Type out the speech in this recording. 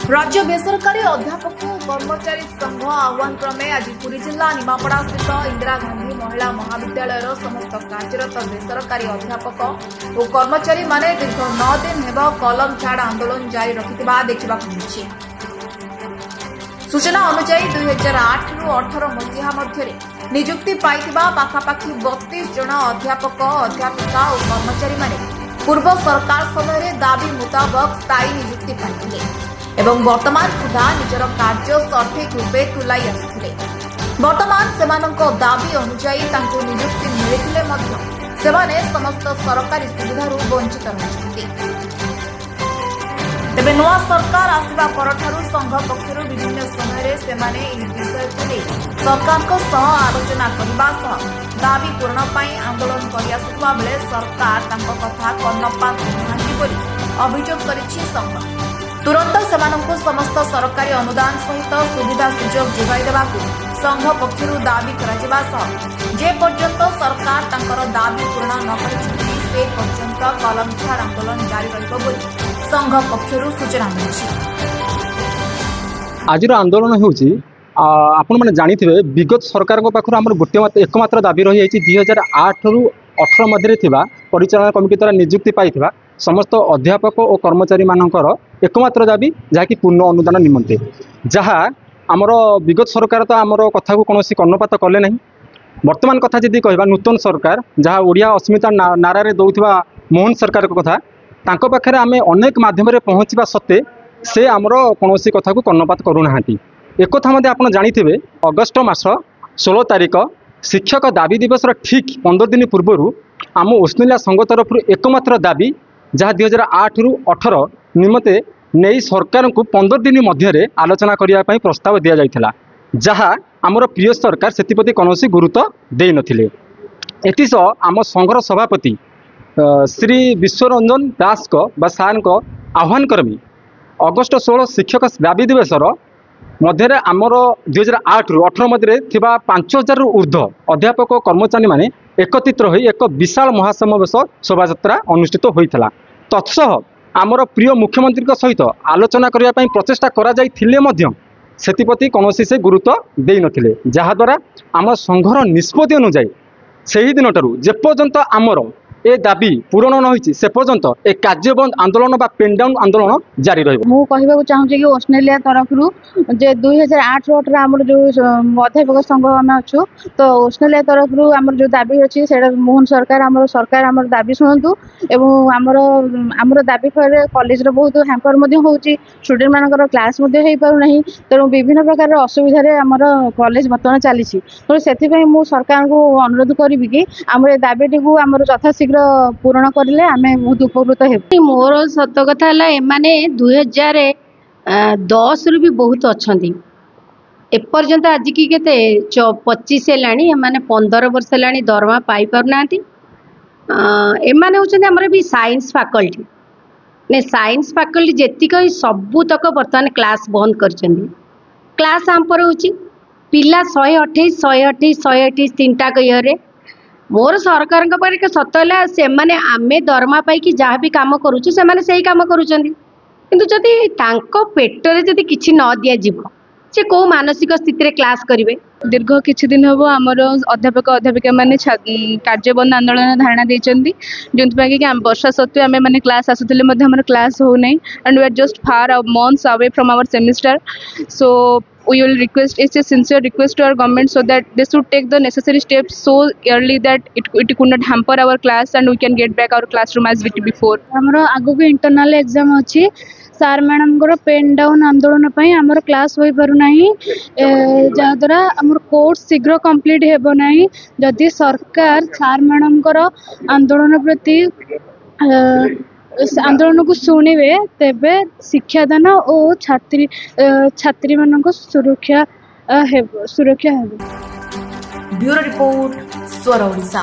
राज्य बेसरकारी अध्यापक कर्मचारी संघ आह्वान क्रमे आज पुरी जिला निमापड़ा स्थित इंदिरा गांधी महिला महाविद्यालय समस्त कार्यरत बेसरकारी अध्यापक और कर्मचारी माने दीर्घ 9 दिन हेब कलम छाड़ आंदोलन जारी रखिथिबा देखिबा मिलिछि। सूचना अनुसार 2008 रु 18 मसीहा मध्य नियुक्ति पाइथिबा पाखापाखि 32 जन अध्यापक अध्यापिका और कर्मचारी माने पूर्व सरकार समय दाबी मुताबक स्थायी नियुक्ति पाइथिले एवं वर्तमान सुधा निजर कार्य सठिक रूपे तुलाई आसुथिले। वर्तमान सेमानंको दाबी अनुसार तांको नियुक्ति मिलिथिले मध्य सेमाने समस्त सरकारी सुविधारू वंचित रहिछन्ति। तेबे नवा सरकार आसिबा परठारू संघ पक्षरु विभिन्न समय सेमाने एही विषयକୁ ନେଇ सरकारको सह आलोचना କରିବା सह दाबी पूर्ण ପାଇଁ आंदोलन କରି ଆସୁଥିବା ବେଳେ सरकार ତାଙ୍କ କଥା कर्णपात କରୁନାହାନ୍ତି ବୋଲି ଅଭିଯୋଗ କରିଛି संघ। तुरंत सेमानंको समस्त सरकारी अनुदान सहित सुविधा सुजोग जोगाई देबाकू संघ पक्षरु दाबी कराजिबा सह जे पर्यंत सरकार तांकर दाबी पूर्ण न करिछि से पर्यंत कलम छाड़ आंदोलन जारी रहिबो बोली संघ पक्षरु सूचना मिलिछि। आज आंदोलन होउछि आपण माने जानिथिबे विगत सरकार को पाखरु हमर गोटे एकमात्र दाबी रही है 2008 रु 18 मध्य थिबा परिचालन कमिटी द्वारा नियुक्ति पाइथिबा समस्त अध्यापक और कर्मचारी मानकर एकमात्र दाबी जहाँकि पूर्ण अनुदान निमंते जहाँ आमर विगत सरकार तो आमर कथा को कौन कर्णपात कले ना। वर्तमान कथा जदि कहबा नूतन सरकार जहाँ ओडिया अस्मिता नारा दौथिबा मोहन सरकार को कथा तांको पाखरे आमे अनेक माध्यम पहुँचवा सत्ते से आमर कौन कथा को कर्णपात करूना। एक कथा मध्य आप जानिथिबे अगस्ट मास 16 तारिख शिक्षक दाबी दिवस ठीक 15 दिन पूर्व आम उष्णिला संघ तरफ एकमात्र दाबी जहाँ 2008 रु 18 निमते नहीं सरकार को 15 दिन मध्य आलोचना करने प्रस्ताव दि जाइथिला जहाँ आमर प्रिय सरकार सेतिप्रति कौन गुरुत्व दे नथिले। एथिसह आम संघर सभापति श्री विश्वरंजन दास को बा सार को आह्वान करमी अगस्ट 16 शिक्षक दाबी दिवस मध्य आमर 2008 रु 18 मध्य 5000 रु ऊर्ध्व अध्यापक कर्मचारी माने एकत्रित होई एक विशाल महासमावेश शोभा यात्रा अनुष्ठित होइथला। तत्सह आमर प्रिय मुख्यमंत्री सहित आलोचना करने प्रचेषा करप्रति कौन से गुरुत्व दे नथिले जहाद्वारा आम संघर निष्पत्ति अनुଯାयी से ही दिन ठारू जेपर्यंत आमर ए दाबी पूरण न से पर्यंत एक कार्यबंद आंदोलन बा पेन डाउन आंदोलन जारी रहिबो। मु कहबा चाहूँ कि ऑस्ट्रेलिया तरफ जे 2008 रु 18 आमर जो अध्यापक संघ आम अच्छु तो ऑस्ट्रेलिया तरफ आमर जो दाबी अच्छी से मोहन सरकार आमर दाबी शुणु एवं आमर दाबी फल कॉलेज बहुत हैम्पर होउची स्टूडेंट मानकर क्लास हो पारना तेणु विभिन्न प्रकार असुविधार आमर कॉलेज बर्तमान चली तेणु से मु सरकार को अनुरोध करी कि आमर दाबीटी को आमर यथाशीघ्र पूरण करले आमे बहुत उपकृत हे। मोर सत कथा है एमाने 2010 रु भी बहुत अच्छी एपर्यंत आज की केते 25 हेलानी एमाने 15 वर्ष हेलानी दरमा पाई पारना एमाने होचंदी हमर भी साइंस फैकल्टी ने साइंस फैकल्टी जेतिक सबू तक बर्तमान क्लास बंद करचंदी क्लास आम पर होची पिला 128 तीनटा रे मोर सरकार सत से माने आमे दरमा पाई जहाँ भी कम करुचु से माने सही काम करुचंदी किंतु जदि तांको पेटरे जदि किछि न दिया जीव से को मानसिक स्थिति रे क्लास करिवे। दीर्घ किछि दिन हम आमर अध्यापक अध्यापिका माने कार्यबंद आंदोलन धारणा देचंदी जोंथि कि वर्षा सत्वे आमे माने क्लास आसुथिले मध्ये हमर क्लास हो नै and we are just four months away from our semester, so we will request, it's a sincere request to our government so that they should take the necessary steps so early that it could not hamper our class and we can get back our classroom as before. हमरो आगो को internal exam अछि सार madam को pen down आंदोलन आमर class हो पारना जहाद्वारा आमर कोर्स शीघ्र कंप्लीट हेबो नाही जदि सरकार सार मैडम आंदोलन प्रति आंदोलन को शुणिबे तेबे शिक्षादान और छात्री छात्री मानक सुरक्षा हेबो। ब्यूरो रिपोर्ट स्वर ओडिशा।